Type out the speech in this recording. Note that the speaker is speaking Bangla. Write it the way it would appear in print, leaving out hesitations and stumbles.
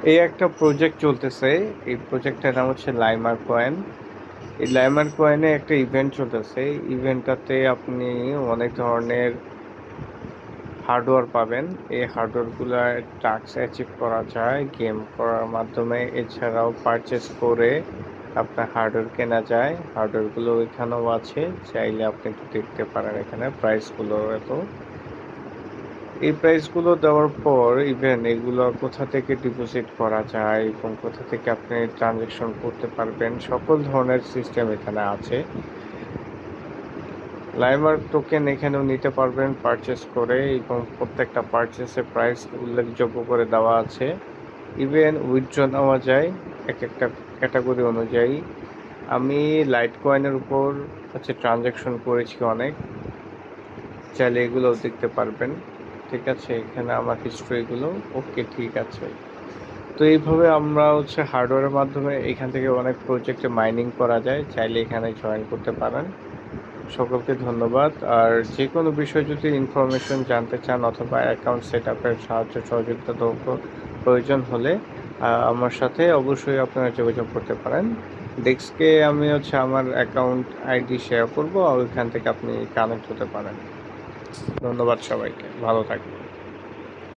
এই একটা প্রজেক্ট চলতেছে। এই প্রজেক্টটার নাম হচ্ছে লাইমার কয়েন। এই লাইমার কয়েনে একটা ইভেন্ট চলতেছে। ইভেন্টটাতে আপনি অনেক ধরনের হার্ডওয়্যার পাবেন। এই হার্ডওয়্যারগুলো টাস্ক অ্যাচিভ করা যায় গেম করার মাধ্যমে। এছাড়াও পারচেস করে আপনার হার্ডওয়্যার কেনা যায়। হার্ডওয়্যারগুলো এখানেও আছে, চাইলে আপনি একটু দেখতে পারেন। এখানে প্রাইসগুলো এত, এই প্রাইসগুলো দেওয়ার পর ইভেন এগুলো কোথা থেকে ডিপোজিট করা যায় এবং কোথা থেকে আপনি ট্রানজ্যাকশন করতে পারবেন, সকল ধরনের সিস্টেম এখানে আছে। লাইমার টোকেন এখানেও নিতে পারবেন পারচেস করে, এবং প্রত্যেকটা পারচেসে প্রাইস উল্লেখযোগ্য করে দেওয়া আছে। ইভেন উইথড্র নেওয়া যায় এক একটা ক্যাটাগরি অনুযায়ী। আমি লাইট কয়েনের উপর ট্রানজ্যাকশন করেছি অনেক, চাইলে এগুলোও দেখতে পারবেন। ঠিক আছে, এখানে আমার হিস্ট্রিগুলো ওকে, ঠিক আছে। তো এইভাবে আমরা হার্ডওয়্যারের মাধ্যমে এখান থেকে অনেক প্রজেক্টে মাইনিং করা যায়, চাইলে এখানে জয়েন করতে পারেন। সকলকে ধন্যবাদ। আর যে কোনো বিষয় যদি ইনফরমেশন জানতে চান অথবা অ্যাকাউন্ট সেট আপের সাহায্য সহযোগিতা প্রয়োজন হলে আমার সাথে অবশ্যই আপনারা যোগাযোগ করতে পারেন। ডেস্কে আমি আমার অ্যাকাউন্ট আইডি শেয়ার করবো, আর ওইখান থেকে আপনি কানেক্ট হতে পারেন। ধন্যবাদ সবাইকে, ভালো থাকবেন।